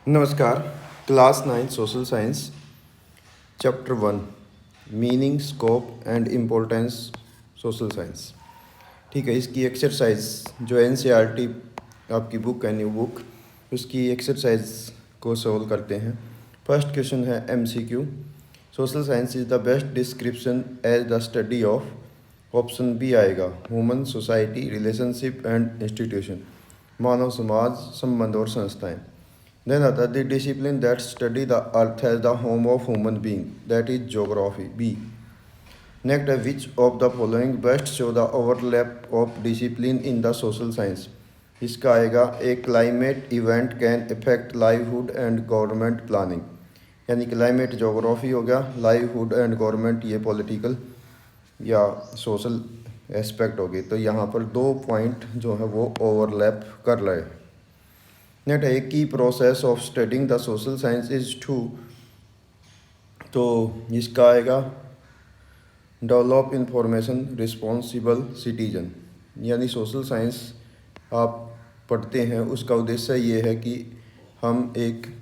नमस्कार। Class 9 social science chapter 1 meaning scope and importance social science. ठीक है, इसकी एक्सरसाइज जो एनसीईआरटी आपकी बुक है, न्यू बुक, उसकी एक्सरसाइज को सॉल्व करते हैं। फर्स्ट क्वेश्चन है MCQ. Social science is the best description as the study of. Option B आएगा human society relationship and institution, मानव समाज संबंध और संस्थाएं। Then the discipline that study the earth as the home of human being, that is geography. B. Next, which of the following best show the overlap of discipline in the social science? इसका आएगा a climate event can affect livelihood and government planning, यानी climate geography हो गया, livelihood and government ये political या social aspect हो गए। तो यहाँ पर दो पॉइंट जो है वो ओवरलैप कर रहे हैं। नेक्स्ट है की process of studying the social science is to, तो इसका आएगा डेवलप इंफॉर्मेशन रिस्पॉन्सिबल सिटीजन, यानी सोशल साइंस आप पढ़ते हैं उसका उद्देश्य ये है कि हम एक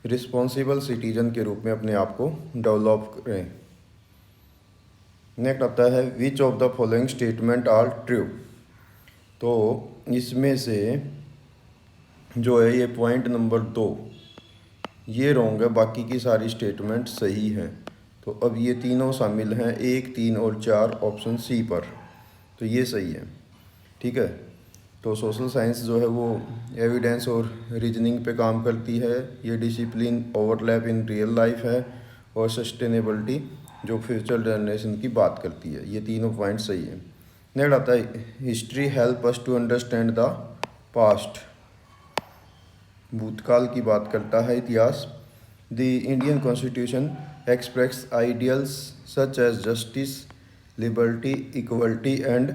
रिस्पॉन्सिबल सिटीजन के रूप में अपने आप को डेवलप करें। नेक्स्ट आता है which of the following statement are true, तो इसमें से जो है ये पॉइंट नंबर 2 ये रॉन्ग है, बाकी की सारी स्टेटमेंट सही हैं। तो अब ये तीनों शामिल हैं 1, 3 और 4 ऑप्शन सी पर, तो ये सही है। ठीक है, तो सोशल साइंस जो है वो एविडेंस और रीजनिंग पे काम करती है। ये discipline overlap in real life है और सस्टेनेबिलिटी जो फ्यूचर जनरेशन की बात करती है। ये तीनों पॉइंट सही है। नेक्स्ट आता है history help us to understand the past, भूतकाल की बात करता है इतिहास। The Indian constitution express ideals such as justice, liberty, equality and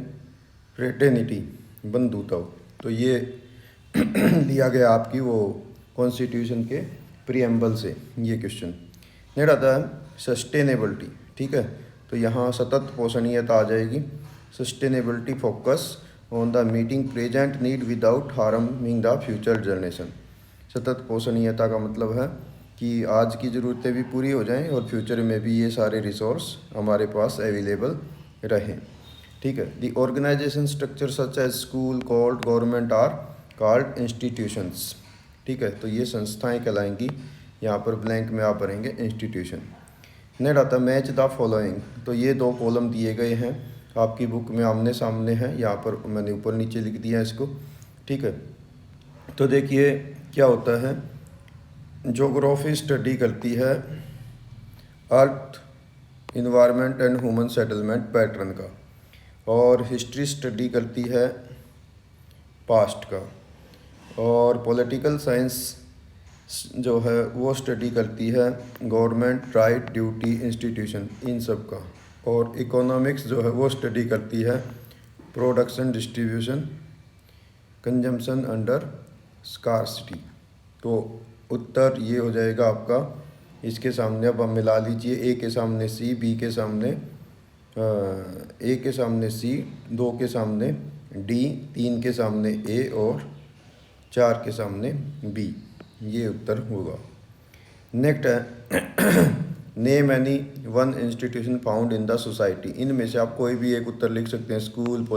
fraternity, बंधुत्व। तो ये लिया गया आपकी वो कॉन्स्टिट्यूशन के प्रीएम्बल से ये क्वेश्चन। नेक्स्ट आता है सस्टेनेबिलिटी। ठीक है, तो यहाँ सतत पोषणीयता आ जाएगी। Sustainability focus on the meeting present need without harming the future generation. सतत पोषणीयता का मतलब है कि आज की ज़रूरतें भी पूरी हो जाएं और फ्यूचर में भी ये सारे रिसोर्स हमारे पास अवेलेबल रहें। ठीक है, the organisation structure such as school, court, government are called institutions. ठीक है, तो ये संस्थाएं कहलाएंगी। यहाँ पर ब्लैंक में आप भरेंगे इंस्टीट्यूशन। नेक्स्ट आता मैच द फॉलोइंग, तो ये 2 कॉलम दिए गए हैं आपकी बुक में आमने सामने हैं, यहाँ पर मैंने ऊपर नीचे लिख दिया इसको। ठीक है, तो देखिए क्या होता है, ज्योग्राफी स्टडी करती है earth, environment and human settlement pattern का, और हिस्ट्री स्टडी करती है पास्ट का, और पॉलिटिकल साइंस जो है वो स्टडी करती है गवर्नमेंट, राइट, ड्यूटी, इंस्टीट्यूशन, इन सब का, और इकोनॉमिक्स जो है वो स्टडी करती है production, distribution, consumption under scarcity. तो उत्तर ये हो जाएगा आपका, इसके सामने अब हम मिला लीजिए, ए के सामने सी, बी के सामने ए के सामने सी, 2 के सामने डी, 3 के सामने ए और 4 के सामने बी, ये उत्तर होगा। नेक्स्ट है name any one institution found in the society. इनमें से आप कोई भी एक उत्तर लिख सकते हैं, school,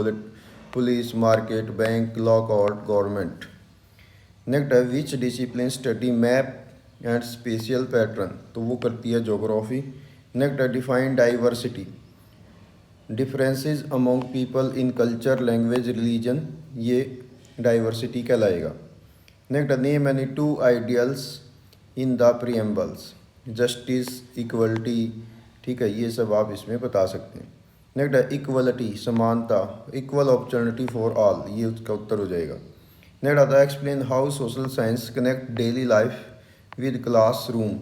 police, market, bank, law court, government. Next है which discipline study map and spatial pattern, तो वो करती है ज्योग्राफी। नेक्स्ट है define diversity, differences among people in culture, language, religion, ये डाइवर्सिटी कहलाएगा। नेक्स्ट है name any 2 ideals in the preambles, justice, equality. ठीक है, ये सब आप इसमें बता सकते हैं। नेक्स्ट है इक्वलिटी, समानता, इक्वल अपॉर्चुनिटी फॉर ऑल, ये उसका उत्तर हो जाएगा। नेक्स्ट आता है explain how social science connect daily life with class room.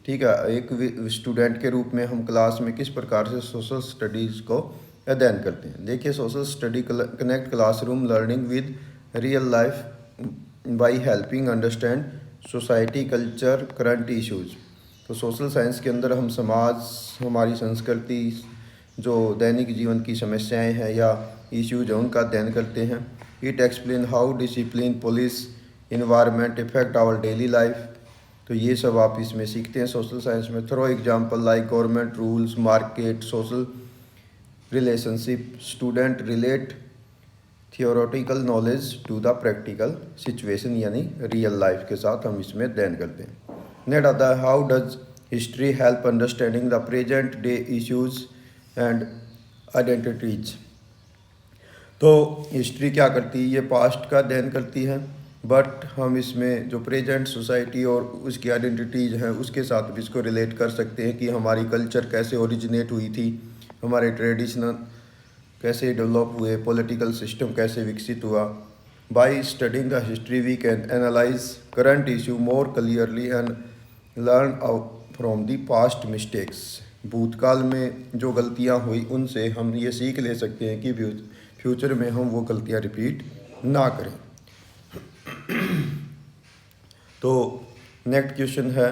ठीक है, एक स्टूडेंट के रूप में हम क्लास में किस प्रकार से सोशल स्टडीज़ को अध्ययन करते हैं। देखिए, social study connect classroom learning with real life by helping understand society, culture, current issues. तो सोशल साइंस के अंदर हम समाज, हमारी संस्कृति, जो दैनिक जीवन की समस्याएं हैं या इश्यूज हैं उनका अध्ययन करते हैं। It explain how discipline, police, environment effect our daily life, तो ये सब आप इसमें सीखते हैं सोशल साइंस में। Through example like government rules, market, social relationship, student relate theoretical knowledge to the practical situation, यानी रियल लाइफ के साथ हम इसमें अध्ययन करते हैं। नेक्स्ट आता है how does history help understanding the present day issues and identities. तो हिस्ट्री क्या करती है, ये पास्ट का अध्ययन करती है, बट हम इसमें जो प्रेजेंट सोसाइटी और उसकी आइडेंटिटीज़ हैं उसके साथ भी इसको रिलेट कर सकते हैं कि हमारी कल्चर कैसे ओरिजिनेट हुई थी, हमारे ट्रेडिशनल कैसे डेवलप हुए, पॉलिटिकल सिस्टम कैसे विकसित हुआ। By studying the history we can analyse current issue more clearly and learn from the past mistakes. भूतकाल में जो गलतियां हुई उनसे हम ये सीख ले सकते हैं कि फ्यूचर में हम वो गलतियां रिपीट ना करें। तो नेक्स्ट क्वेश्चन है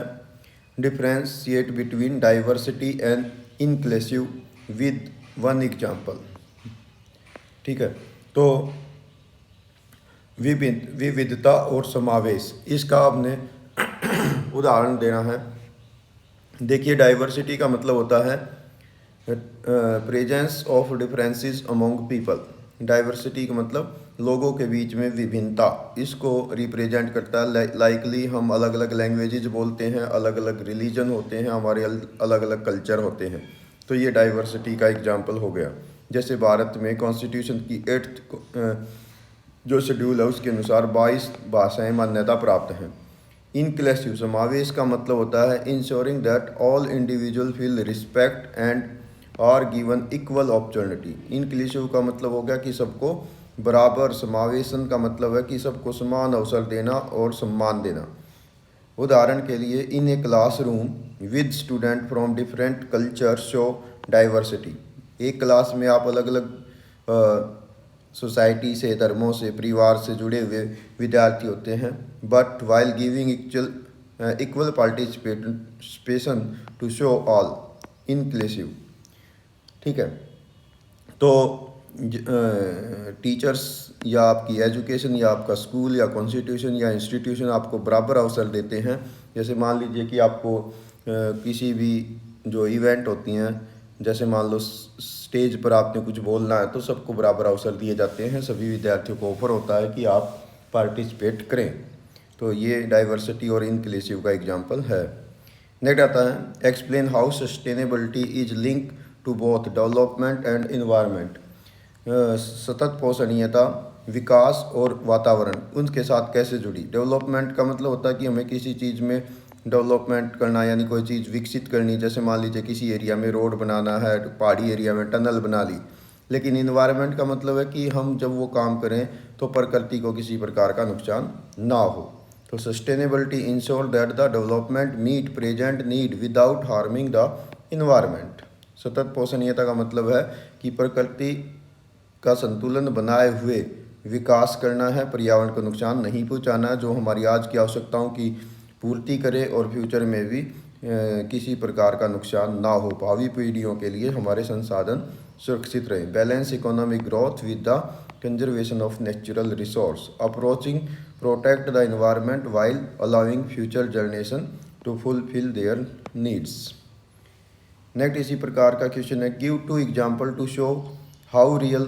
differentiate between diversity and inclusive with one example. ठीक है, तो विविधता और समावेश, इसका आपने उदाहरण देना है। देखिए डाइवर्सिटी का मतलब होता है presence of differences among people. Diversity का मतलब लोगों के बीच में विभिन्नता, इसको रिप्रेजेंट करता है। लाइकली हम अलग अलग लैंग्वेजेस बोलते हैं, अलग अलग रिलीजन होते हैं, हमारे अलग अलग कल्चर होते हैं, तो ये डाइवर्सिटी का एग्जाम्पल हो गया। जैसे भारत में कॉन्स्टिट्यूशन की 8th जो शेड्यूल है उसके अनुसार 22 भाषाएं मान्यता प्राप्त हैं। इनक्लूसिव समावेश का मतलब होता है ensuring that all individual feel respect and are given equal opportunity. Inclusive का मतलब हो गया कि सबको बराबर, समावेशन का मतलब है कि सबको समान अवसर देना और सम्मान देना। उदाहरण के लिए in a classroom with student from different culture show diversity. एक क्लास में आप अलग अलग सोसाइटी से, धर्मों से, परिवार से जुड़े हुए विद्यार्थी होते हैं, but while giving equal participation to show all inclusive. ठीक है, तो टीचर्स या आपकी एजुकेशन या आपका स्कूल या कॉन्स्टिट्यूशन या इंस्टीट्यूशन आपको बराबर अवसर देते हैं। जैसे मान लीजिए कि आपको किसी भी जो इवेंट होती हैं, जैसे मान लो स्टेज पर आपने कुछ बोलना है, तो सबको बराबर अवसर दिए जाते हैं, सभी विद्यार्थियों को ऑफर होता है कि आप पार्टिसिपेट करें। तो ये डाइवर्सिटी और इनक्लूसिव का एग्जाम्पल है। नेक्स्ट आता है explain how sustainability is link to both development and environment. सतत पोषणीयता, विकास और वातावरण उनके साथ कैसे जुड़ी। डेवलपमेंट का मतलब होता है कि हमें किसी चीज़ में डेवलपमेंट करना, यानी कोई चीज़ विकसित करनी। जैसे मान लीजिए किसी एरिया में रोड बनाना है, पहाड़ी एरिया में टनल बना ली। लेकिन इन्वायरमेंट का मतलब है कि हम जब वो काम करें तो प्रकृति को किसी प्रकार का नुकसान ना हो। तो sustainability ensure that the development meet present need without harming the environment. सतत पोषणीयता का मतलब है कि प्रकृति का संतुलन बनाए हुए विकास करना है, पर्यावरण को नुकसान नहीं पहुंचाना है, जो हमारी आज की आवश्यकताओं की पूर्ति करे और फ्यूचर में भी किसी प्रकार का नुकसान ना हो, भावी पीढ़ियों के लिए हमारे संसाधन सुरक्षित रहें। Balance economic growth with the conservation of natural resource, approaching protect the environment while allowing future generation to fulfil their needs. Next इसी प्रकार का क्वेश्चन है give 2 example to show how real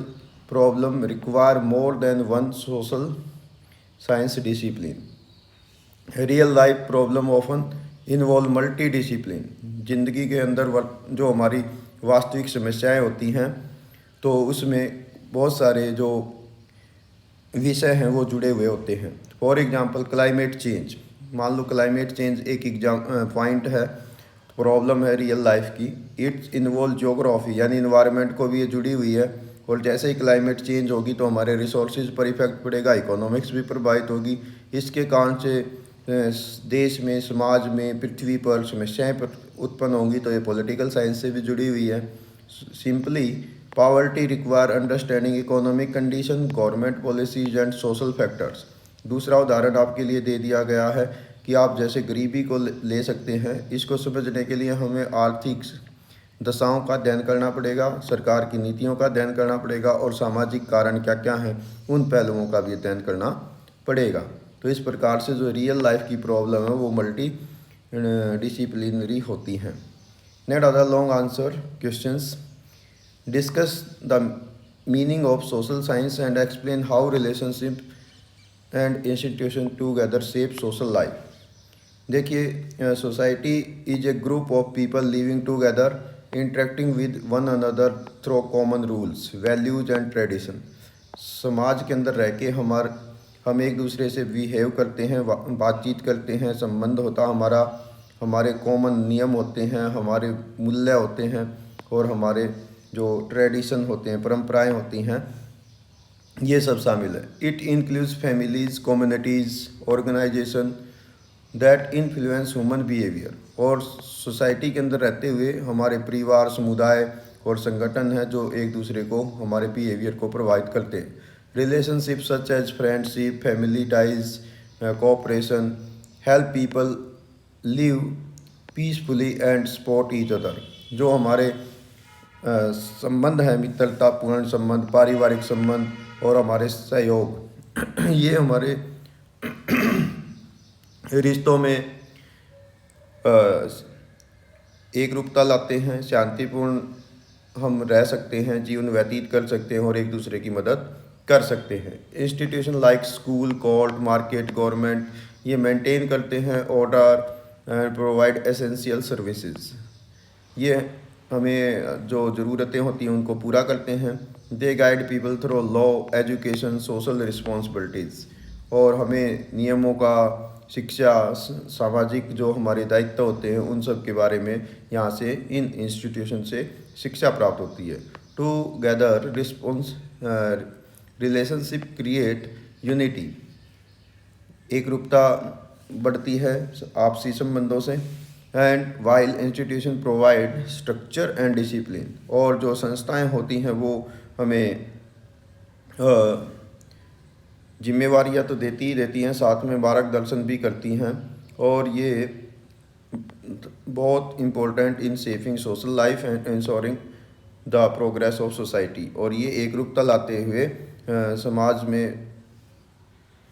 problem require more than one social science discipline. Real life problem often involve multi discipline. जिंदगी के अंदर जो हमारी वास्तविक समस्याएं होती हैं तो उसमें बहुत सारे जो विषय हैं वो जुड़े हुए होते हैं। फॉर एग्जांपल क्लाइमेट चेंज, मान लो क्लाइमेट चेंज एक पॉइंट है, प्रॉब्लम है रियल लाइफ की। इट्स इन्वॉल्व ज्योग्राफी, यानी इन्वायरमेंट को भी ये जुड़ी हुई है। और जैसे ही क्लाइमेट चेंज होगी तो हमारे रिसोर्सेज पर इफेक्ट पड़ेगा, इकोनॉमिक्स भी प्रभावित होगी। इसके कारण से देश में, समाज में, पृथ्वी पर समस्याएं उत्पन्न होंगी, तो ये पॉलिटिकल साइंस से भी जुड़ी हुई है। Simply poverty require understanding economic condition, government policies and social factors. दूसरा उदाहरण आपके लिए दे दिया गया है कि आप जैसे गरीबी को ले सकते हैं। इसको समझने के लिए हमें आर्थिक दशाओं का अध्ययन करना पड़ेगा, सरकार की नीतियों का अध्ययन करना पड़ेगा और सामाजिक कारण क्या क्या हैं उन पहलुओं का भी अध्ययन करना पड़ेगा। तो इस प्रकार से जो रियल लाइफ की प्रॉब्लम है वो मल्टी डिसिप्लिनरी होती हैं। Next other long answer questions. Discuss the meaning of social science and explain how relationship and institution together shape social life. देखिए, society is a group of people living together interacting with one another through common rules values and tradition. समाज के अंदर रह के हम एक दूसरे से बिहेव करते हैं, बातचीत करते हैं, संबंध होता हमारा, हमारे कॉमन नियम होते हैं, हमारे मूल्य होते हैं और हमारे जो ट्रेडिशन होते हैं, परंपराएं होती हैं, ये सब शामिल है। It includes families, communities, organisation that influence human behaviour. और सोसाइटी के अंदर रहते हुए हमारे परिवार, समुदाय और संगठन हैं जो एक दूसरे को, हमारे बिहेवियर को प्रभावित करते हैं। Relationship such as friendship, family ties, cooperation help people live peacefully and support each other. जो हमारे संबंध हैं, मित्रतापूर्ण संबंध, पारिवारिक संबंध और हमारे सहयोग ये हमारे रिश्तों में एक रूपता लाते हैं। शांतिपूर्ण हम रह सकते हैं, जीवन व्यतीत कर सकते हैं और एक दूसरे की मदद कर सकते हैं। Institution like school, court, market, government ये मेंटेन करते हैं order and provide essential services. ये हमें जो ज़रूरतें होती हैं उनको पूरा करते हैं। They guide people through law, education, social responsibilities. और हमें नियमों का, शिक्षा, सामाजिक जो हमारे दायित्व होते हैं उन सब के बारे में यहाँ से, इन इंस्टीट्यूशन से शिक्षा प्राप्त होती है। Together response relationship create unity, एक रूपता बढ़ती है आपसी संबंधों से। And while institution provide structure and discipline, और जो संस्थाएं होती हैं वो हमें जिम्मेवारियाँ तो देती ही देती हैं, साथ में मार्गदर्शन भी करती हैं। और ये बहुत important in shaping social life and ensuring the progress of society. और ये एक रूपता लाते हुए समाज में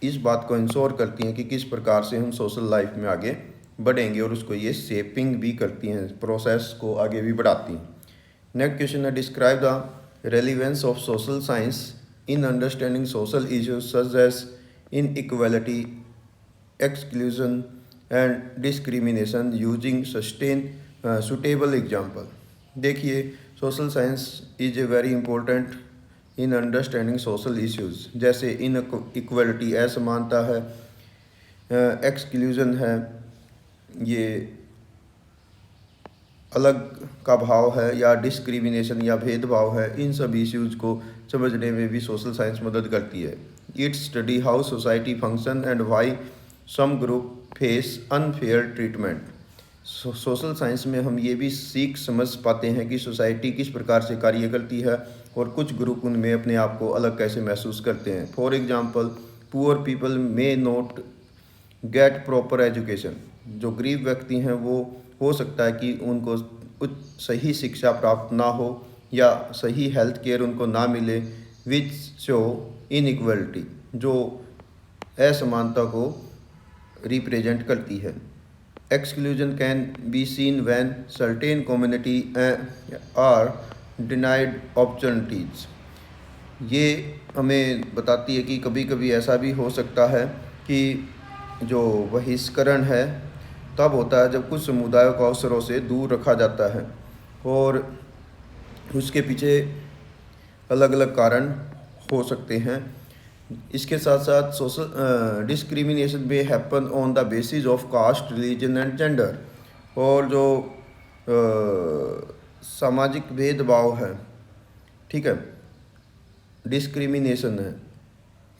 इस बात को इंश्योर करती हैं कि किस प्रकार से हम सोशल लाइफ में आगे बढ़ेंगे, और उसको ये शेपिंग भी करती हैं, प्रोसेस को आगे भी बढ़ाती हैं। नेक्स्ट क्वेश्चन है, describe the relevance of social science in understanding social issues such as inequality, exclusion and discrimination using suitable example। देखिए, social science is a very important in understanding social issues, जैसे inequality असमानता है, exclusion है, ये अलग का भाव है, या डिस्क्रिमिनेशन या भेदभाव है। इन सब इश्यूज़ को समझने में भी सोशल साइंस मदद करती है। It study how society function and why some group face unfair treatment. Social science में हम ये भी सीख समझ पाते हैं कि सोसाइटी किस प्रकार से कार्य करती है और कुछ ग्रुप उनमें अपने आप को अलग कैसे महसूस करते हैं। For example, poor people may not get proper education. जो गरीब व्यक्ति हैं वो हो सकता है कि उनको कुछ सही शिक्षा प्राप्त ना हो या सही हेल्थ केयर उनको ना मिले, विच शो इनइक्वलिटी, जो असमानता को रिप्रेजेंट करती है। Exclusion can be seen when certain community are denied opportunities. ये हमें बताती है कि कभी कभी ऐसा भी हो सकता है कि जो बहिष्करण है तब होता है जब कुछ समुदायों को अवसरों से दूर रखा जाता है, और उसके पीछे अलग अलग कारण हो सकते हैं। इसके साथ साथ सोशल डिस्क्रिमिनेशन भी happen on the basis of caste, religion and gender. और जो सामाजिक भेदभाव है, ठीक है, डिस्क्रिमिनेशन है,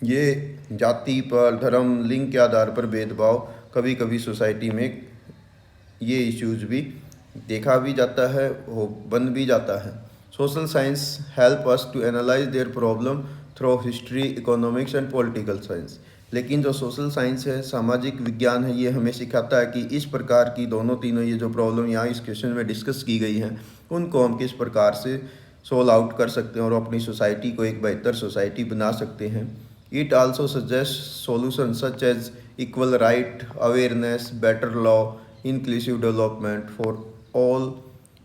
ये जाति पर, धर्म, लिंग के आधार पर भेदभाव कभी कभी सोसाइटी में ये इश्यूज भी देखा भी जाता है, हो बन भी जाता है। Social science help us to analyse their problem through history, economics and political science. लेकिन जो सोशल साइंस है, सामाजिक विज्ञान है, ये हमें सिखाता है कि इस प्रकार की तीनों ये जो प्रॉब्लम यहाँ इस क्वेश्चन में डिस्कस की गई हैं उनको हम किस प्रकार से सोल्व आउट कर सकते हैं और अपनी सोसाइटी को एक बेहतर सोसाइटी बना सकते हैं। It also suggests solutions such as equal right, awareness, better law, inclusive development for all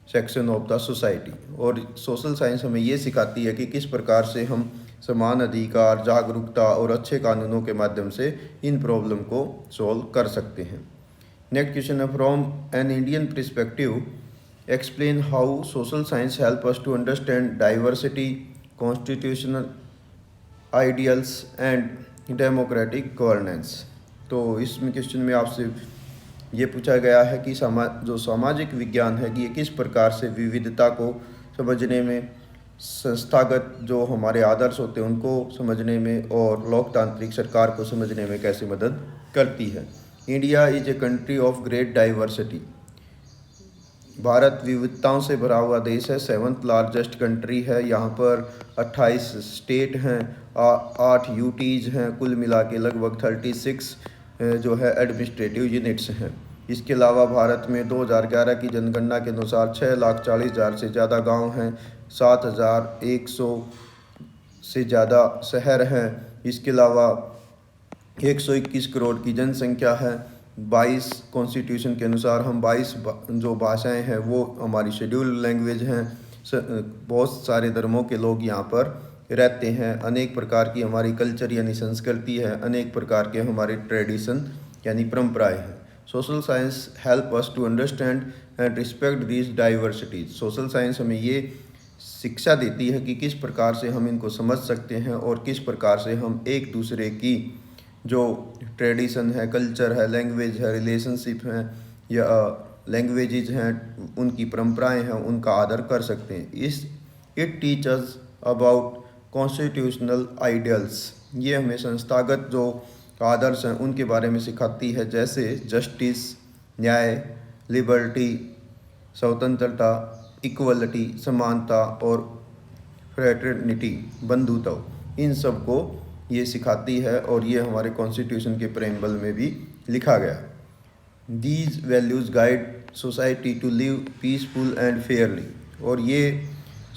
section of the society. और सोशल साइंस हमें ये सिखाती है कि किस प्रकार से हम समान अधिकार, जागरूकता और अच्छे कानूनों के माध्यम से इन प्रॉब्लम को सॉल्व कर सकते हैं। नेक्स्ट क्वेश्चन है from an Indian perspective explain how social science help us to understand diversity, constitutional ideals and democratic governance. तो इसमें क्वेश्चन में आपसे ये पूछा गया है कि जो सामाजिक विज्ञान है कि ये किस प्रकार से विविधता को समझने में, संस्थागत जो हमारे आदर्श होते हैं उनको समझने में और लोकतांत्रिक सरकार को समझने में कैसे मदद करती है। India is a country of great diversity. Bharat विविधताओं से भरा हुआ देश है, 7th लार्जेस्ट कंट्री है। यहाँ पर 28 स्टेट हैं, 8 यूटीज़ हैं, कुल मिला के लगभग 36 जो है एडमिनिस्ट्रेटिव यूनिट्स हैं। इसके अलावा भारत में 2011 की जनगणना के अनुसार 6,40,000 से ज़्यादा गांव हैं, 7,100 से ज़्यादा शहर हैं। इसके अलावा 121 करोड़ की जनसंख्या है। 22 कॉन्स्टिट्यूशन के अनुसार हम 22 जो भाषाएं हैं वो हमारी शेड्यूल्ड लैंग्वेज हैं। बहुत सारे धर्मों के लोग यहाँ पर रहते हैं। अनेक प्रकार की हमारी कल्चर यानी संस्कृति है, अनेक प्रकार के हमारे ट्रेडिशन यानी परंपराएं हैं। Social science help us to understand and respect these diversities. Social science हमें ये शिक्षा देती है कि किस प्रकार से हम इनको समझ सकते हैं और किस प्रकार से हम एक दूसरे की जो ट्रेडिशन है, कल्चर है, लैंग्वेज है, रिलेशनशिप हैं या लैंग्वेजेज हैं, उनकी परंपराएं हैं, उनका आदर कर सकते हैं। It teachers about constitutional ideals. ये हमें संस्थागत जो आदर्श हैं उनके बारे में सिखाती है, जैसे जस्टिस, न्याय, लिबर्टी, स्वतंत्रता, इक्वलिटी, समानता और फ्रेटर्निटी, बंधुत्व, इन सब को ये सिखाती है और ये हमारे कॉन्स्टिट्यूशन के प्रेम्बल में भी लिखा गया। These values guide society to live peaceful and fairly. और ये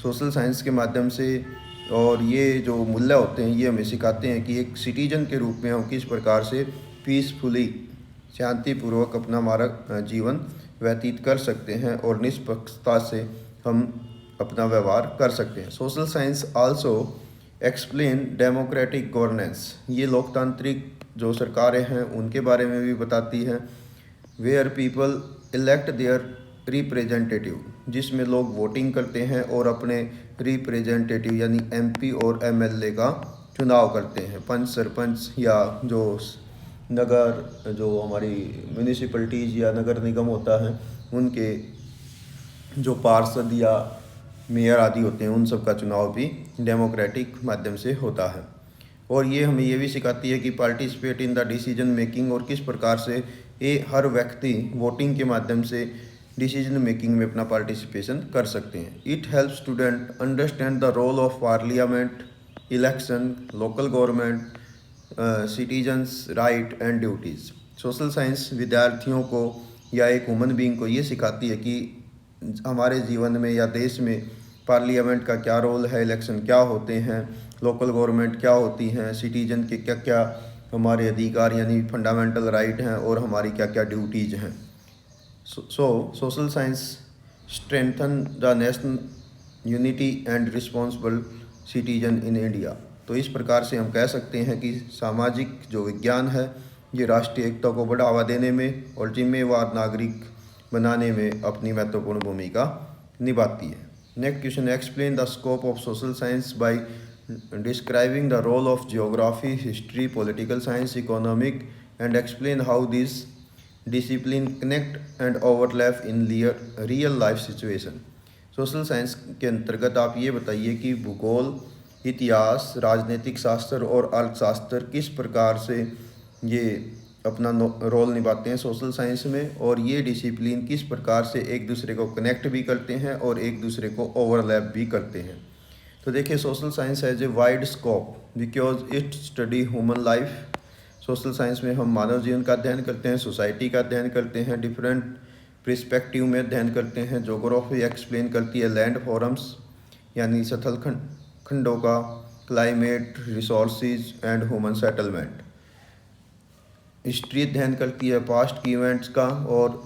सोशल साइंस के माध्यम से और ये जो मूल्य होते हैं ये हमें सिखाते हैं कि एक सिटीजन के रूप में हम किस प्रकार से पीसफुली, शांतिपूर्वक अपना हमारा जीवन व्यतीत कर सकते हैं और निष्पक्षता से हम अपना व्यवहार कर सकते हैं। Social science also explain democratic governance. ये लोकतांत्रिक जो सरकारें हैं उनके बारे में भी बताती है। Where people elect their representative, जिसमें लोग वोटिंग करते हैं और अपने रिप्रेजेंटेटिव यानी एमपी और एमएलए का चुनाव करते हैं। पंच, सरपंच या जो नगर, जो हमारी म्यूनिसिपलिटीज़ या नगर निगम होता है उनके जो पार्षद या मेयर आदि होते हैं उन सब का चुनाव भी डेमोक्रेटिक माध्यम से होता है। और ये हमें ये भी सिखाती है कि participate in the decision making, और किस प्रकार से हर व्यक्ति वोटिंग के माध्यम से डिसीजन मेकिंग में अपना पार्टिसिपेशन कर सकते हैं। It help student understand the role of parliament, election, local government, citizens right and duties. Social science विद्यार्थियों को या एक ह्यूमन बीइंग को ये सिखाती है कि हमारे जीवन में या देश में पार्लियामेंट का क्या रोल है, इलेक्शन क्या होते हैं, लोकल गवर्नमेंट क्या होती हैं, सिटीजन के क्या क्या हमारे अधिकार यानी फंडामेंटल राइट हैं और हमारी क्या क्या ड्यूटीज़ हैं। Social science strengthen the national unity and responsible citizen in India. तो इस प्रकार से हम कह सकते हैं कि सामाजिक जो विज्ञान है ये राष्ट्रीय एकता को बढ़ावा देने में और जिम्मेवार नागरिक बनाने में अपनी महत्वपूर्ण भूमिका निभाती है। Next question, explain the scope of social science by describing the role of geography, history, political science, economic and explain how this discipline connect and overlap in real life situation. Social science के अंतर्गत आप ये बताइए कि भूगोल, इतिहास, राजनीतिक शास्त्र और अर्थशास्त्र किस प्रकार से ये अपना रोल निभाते हैं सोशल साइंस में, और ये डिसिप्लिन किस प्रकार से एक दूसरे को कनेक्ट भी करते हैं और एक दूसरे को ओवरलैप भी करते हैं। तो देखिए, social science has a wide scope because it study human life. Social science में हम मानव जीवन का अध्ययन करते हैं, सोसाइटी का अध्ययन करते हैं, डिफरेंट पर्सपेक्टिव में अध्ययन करते हैं। ज्योग्राफी एक्सप्लेन करती है लैंड फॉर्म्स यानी सतल खंडों का, climate, resources and human settlement. History अध्ययन करती है पास्ट की इवेंट्स का, और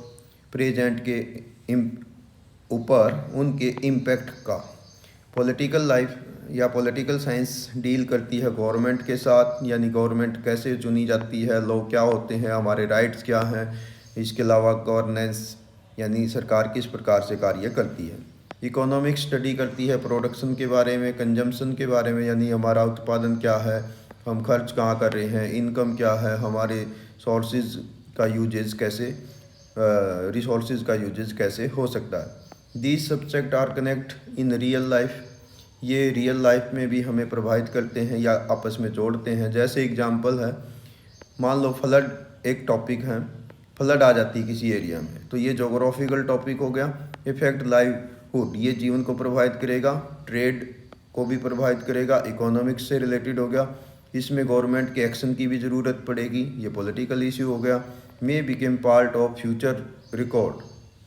प्रेजेंट के ऊपर उनके इम्पैक्ट का। पॉलिटिकल लाइफ या पॉलिटिकल साइंस डील करती है गवर्नमेंट के साथ, यानी गवर्नमेंट कैसे चुनी जाती है, लोग क्या होते हैं, हमारे राइट्स क्या हैं। इसके अलावा गवर्नेंस यानी सरकार किस प्रकार से कार्य करती है। इकोनॉमिक स्टडी करती है प्रोडक्शन के बारे में, कंजम्पशन के बारे में, यानी हमारा उत्पादन क्या है, हम खर्च कहाँ कर रहे हैं, इनकम क्या है, हमारे सोर्सेज का यूजेज कैसे, रिसोर्सेज का यूजेज कैसे हो सकता है। These subject are connect in real life, ये रियल लाइफ में भी हमें प्रभावित करते हैं या आपस में जोड़ते हैं। जैसे एग्जांपल है, मान लो फ्लड एक टॉपिक है, फ्लड आ जाती है किसी एरिया में, तो ये जोग्राफिकल टॉपिक हो गया। इफेक्ट लाइवहुड, ये जीवन को प्रभावित करेगा, ट्रेड को भी प्रभावित करेगा, इकोनॉमिक्स से रिलेटेड हो गया, इसमें गवर्नमेंट के एक्शन की भी ज़रूरत पड़ेगी, ये पॉलिटिकल इशू हो गया। May became part of future record,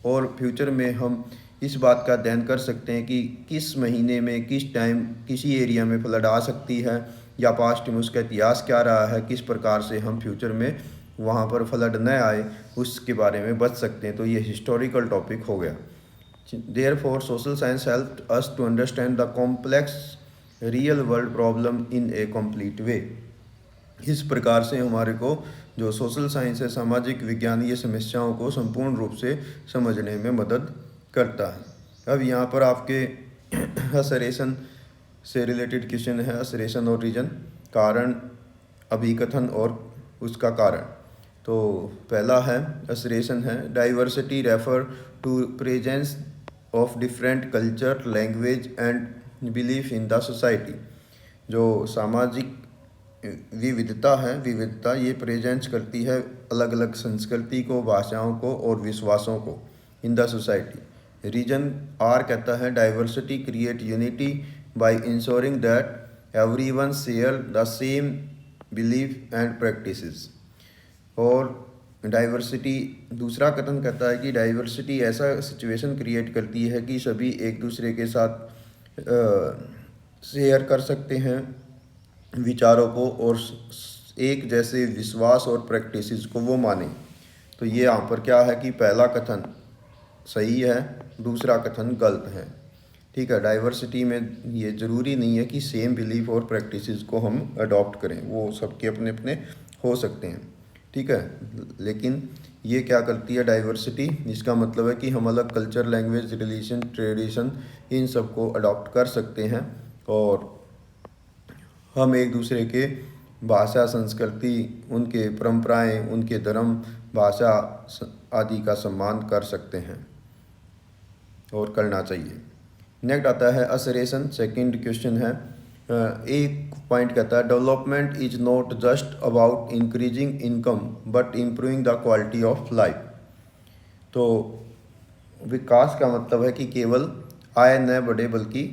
और फ्यूचर में हम इस बात का अध्ययन कर सकते हैं कि किस महीने में किस टाइम किसी एरिया में फ्लड आ सकती है, या पास्ट में उसका इतिहास क्या रहा है, किस प्रकार से हम फ्यूचर में वहाँ पर फ्लड न आए उसके बारे में बच सकते हैं। तो ये हिस्टोरिकल टॉपिक हो गया। Therefore, social science helped us to understand the complex real world problem in a complete way. इस प्रकार से हमारे को जो सोशल साइंस है, सामाजिक विज्ञान, ये समस्याओं को संपूर्ण रूप से समझने में मदद करता है। अब यहाँ पर आपके असरेशन से रिलेटेड क्वेश्चन है, असरेशन और रीजन, कारण, अभिकथन और उसका कारण। तो पहला है असरेशन है, diversity refer to presence of different culture, language and belief in the society. जो सामाजिक विविधता है, विविधता ये प्रेजेंस करती है अलग अलग संस्कृति को, भाषाओं को और विश्वासों को in the society. Reason R कहता है diversity create unity by ensuring that everyone share the same belief and practices. और डाइवर्सिटी, दूसरा कथन कहता है कि डाइवर्सिटी ऐसा सिचुएशन क्रिएट करती है कि सभी एक दूसरे के साथ शेयर कर सकते हैं विचारों को और एक जैसे विश्वास और प्रैक्टिसेस को वो माने। तो ये यहाँ पर क्या है कि पहला कथन सही है, दूसरा कथन गलत है। ठीक है, डाइवर्सिटी में ये ज़रूरी नहीं है कि सेम बिलीफ और प्रैक्टिसेस को हम अडॉप्ट करें, वो सबके अपने अपने हो सकते हैं। ठीक है, लेकिन ये क्या करती है डाइवर्सिटी, इसका मतलब है कि हम अलग कल्चर, लैंग्वेज, रिलीजन, ट्रेडिशन, इन सब को अडॉप्ट कर सकते हैं और हम एक दूसरे के भाषा, संस्कृति, उनके परंपराएं, उनके धर्म, भाषा आदि का सम्मान कर सकते हैं और करना चाहिए। नेक्स्ट आता है असरेशन, सेकंड क्वेश्चन है। एक पॉइंट कहता है development is not just about increasing income but improving the quality of life. तो विकास का मतलब है कि केवल आय न बढ़े बल्कि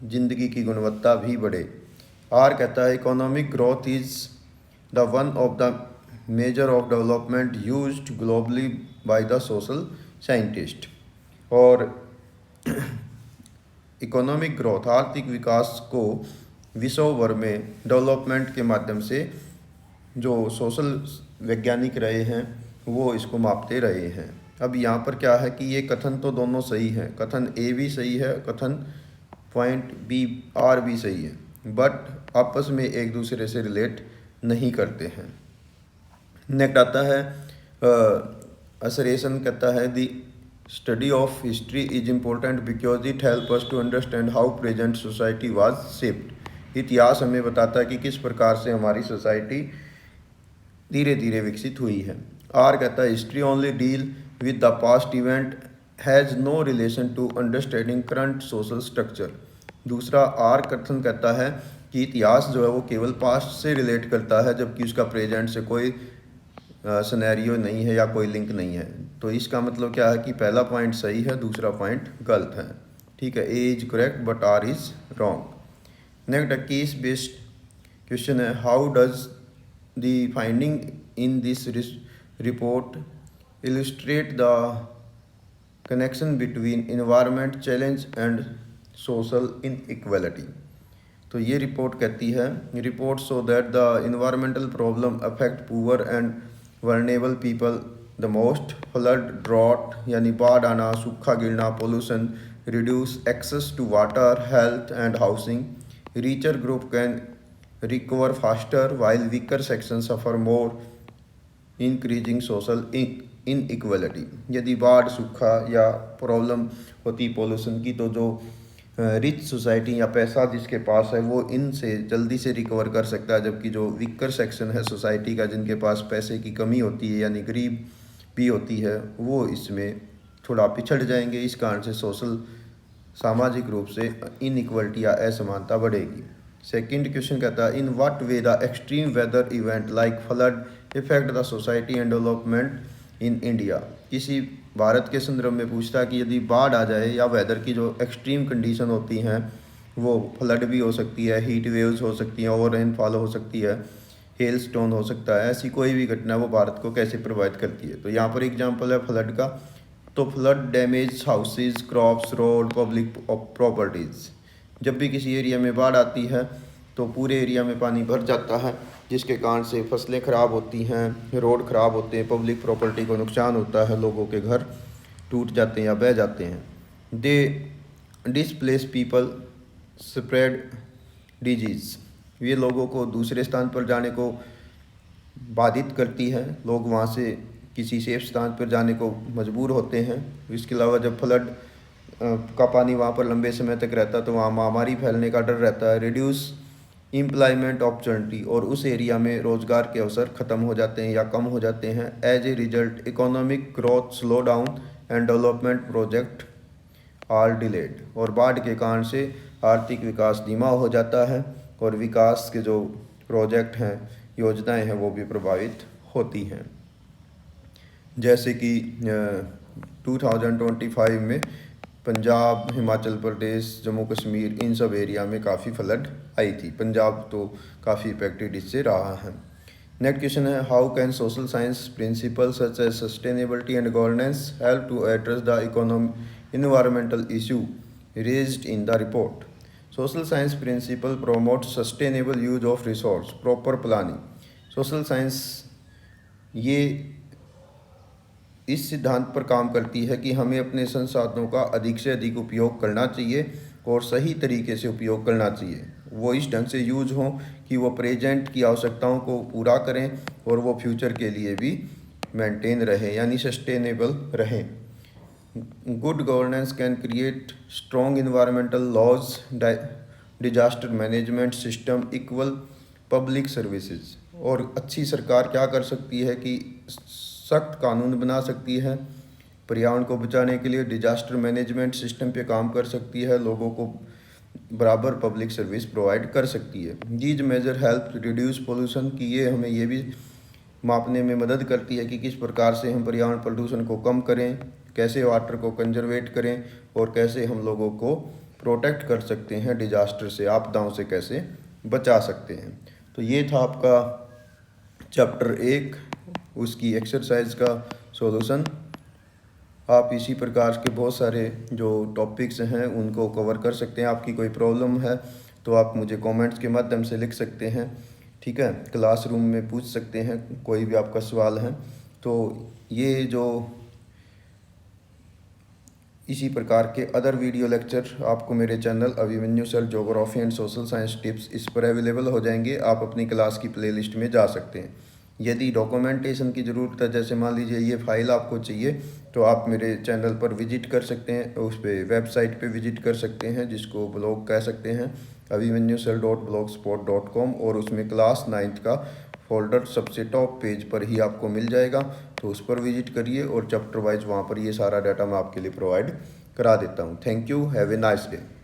जिंदगी की गुणवत्ता भी बढ़े। आर कहता है economic growth is the one of the measure of development used globally by the social scientist. और इकोनॉमिक ग्रोथ, आर्थिक विकास को विश्व भर में डेवलपमेंट के माध्यम से जो सोशल वैज्ञानिक रहे हैं वो इसको मापते रहे हैं। अब यहाँ पर क्या है कि ये कथन तो दोनों सही हैं, कथन ए भी सही है, कथन पॉइंट बी आर भी सही है, बट आपस में एक दूसरे से रिलेट नहीं करते हैं। नेक्स्ट आता है असरेशन, कहता है the study of history is important because it help us to understand how present society was shaped. इतिहास हमें बताता है कि किस प्रकार से हमारी सोसाइटी धीरे धीरे विकसित हुई है। आर कहता है history only deal with the past event has no relation to understanding current social structure. दूसरा आर कथन कहता है कि इतिहास जो है वो केवल पास्ट से रिलेट करता है जबकि उसका प्रेजेंट से कोई सिनेरियो नहीं है या कोई लिंक नहीं है। तो इसका मतलब क्या है कि पहला पॉइंट सही है, दूसरा पॉइंट गलत है। ठीक है, A is correct but R is wrong. Next case based question है how does the finding in this report illustrate the connection between environment challenge and social inequality. तो ये रिपोर्ट कहती है report show that the environmental problem affect poor and vulnerable people the most, flood, drought यानी बाढ़ आना, सूखा गिरना, pollution, reduce access to water, health and housing, richer group can recover faster while weaker section suffer more, increasing social inequality. यदि बाढ़, सूखा या problem होती पोल्यूशन की, तो जो रिच सोसाइटी या पैसा जिसके पास है वो इनसे जल्दी से रिकवर कर सकता है, जबकि जो वीकर सेक्शन है सोसाइटी का, जिनके पास पैसे की कमी होती है यानी गरीब भी होती है, वो इसमें थोड़ा पिछड़ जाएंगे। इस कारण से सोशल सामाजिक रूप से इनइक्वलिटी या असमानता बढ़ेगी। सेकंड क्वेश्चन कहता है, in what way the extreme weather event like flood effect the society and development in India. किसी भारत के संदर्भ में पूछता है कि यदि बाढ़ आ जाए या वेदर की जो एक्सट्रीम कंडीशन होती हैं, वो फ्लड भी हो सकती है, हीट वेव्स हो सकती हैं, ओवर रेनफॉल हो सकती है, हेल स्टोन हो सकता है, ऐसी कोई भी घटना वो भारत को कैसे प्रभावित करती है। तो यहाँ पर एग्जांपल है फ्लड का। तो flood damage houses, crops, road, public properties. जब भी किसी एरिया में बाढ़ आती है तो पूरे एरिया में पानी भर जाता है, जिसके कारण से फसलें ख़राब होती हैं, रोड ख़राब होते हैं, पब्लिक प्रॉपर्टी को नुकसान होता है, लोगों के घर टूट जाते हैं या बह जाते हैं। दे डिसप्लेस पीपल, स्प्रेड डिजीज़। ये लोगों को दूसरे स्थान पर जाने को बाधित करती है, लोग वहाँ से किसी सेफ स्थान पर जाने को मजबूर होते हैं। इसके अलावा जब फ्लड का पानी वहाँ पर लंबे समय तक रहता है तो वहाँ महामारी फैलने का डर रहता है। रिड्यूस एम्प्लॉयमेंट अपॉर्चुनिटी, और उस एरिया में रोज़गार के अवसर ख़त्म हो जाते हैं या कम हो जाते हैं। As a result economic growth slow down and development project are delayed. और बाढ़ के कारण से आर्थिक विकास धीमा हो जाता है और विकास के जो प्रोजेक्ट हैं, योजनाएं हैं, वो भी प्रभावित होती हैं। जैसे कि 2025 में पंजाब, हिमाचल प्रदेश, जम्मू कश्मीर, इन सब एरिया में काफ़ी फ्लड आई थी। पंजाब तो काफ़ी इफेक्टेड इससे रहा है। नेक्स्ट क्वेश्चन है, how can social science principle such as sustainability and governance help to address the environmental issue raised in the report. Social science principle promote sustainable use of resource, proper planning. Social science ये इस सिद्धांत पर काम करती है कि हमें अपने संसाधनों का अधिक से अधिक उपयोग करना चाहिए और सही तरीके से उपयोग करना चाहिए। वो इस ढंग से यूज हों कि वो प्रेजेंट की आवश्यकताओं को पूरा करें और वो फ्यूचर के लिए भी मेंटेन रहे यानी सस्टेनेबल रहें। Good governance can create strong environmental laws, disaster management system, equal public services. और अच्छी सरकार क्या कर सकती है कि सख्त कानून बना सकती है पर्यावरण को बचाने के लिए, डिजास्टर मैनेजमेंट सिस्टम पे काम कर सकती है, लोगों को बराबर पब्लिक सर्विस प्रोवाइड कर सकती है। These measure help reduce pollution, की ये हमें ये भी मापने में मदद करती है कि किस प्रकार से हम पर्यावरण प्रदूषण को कम करें, कैसे वाटर को कंजर्वेट करें और कैसे हम लोगों को प्रोटेक्ट कर सकते हैं, डिजास्टर से, आपदाओं से कैसे बचा सकते हैं। तो ये था आपका चैप्टर 1, उसकी एक्सरसाइज का सॉल्यूशन। आप इसी प्रकार के बहुत सारे जो टॉपिक्स हैं उनको कवर कर सकते हैं। आपकी कोई प्रॉब्लम है तो आप मुझे कमेंट्स के माध्यम से लिख सकते हैं, ठीक है, क्लासरूम में पूछ सकते हैं, कोई भी आपका सवाल है। तो ये जो इसी प्रकार के अदर वीडियो लेक्चर आपको मेरे channel Abhimanyu sir geography and social science tips इस पर अवेलेबल हो जाएंगे। आप अपनी क्लास की प्लेलिस्ट में जा सकते हैं। यदि डॉक्यूमेंटेशन की ज़रूरत है, जैसे मान लीजिए ये फाइल आपको चाहिए, तो आप मेरे चैनल पर विजिट कर सकते हैं, उस पर वेबसाइट पे विजिट कर सकते हैं, जिसको ब्लॉग कह सकते हैं, abhimanyu.blogspot.com, और उसमें क्लास 9th का फोल्डर सबसे टॉप पेज पर ही आपको मिल जाएगा। तो उस पर विजिट करिए और चैप्टर वाइज वहाँ पर ये सारा डाटा मैं आपके लिए प्रोवाइड करा देता हूँ। Thank you, have a nice day.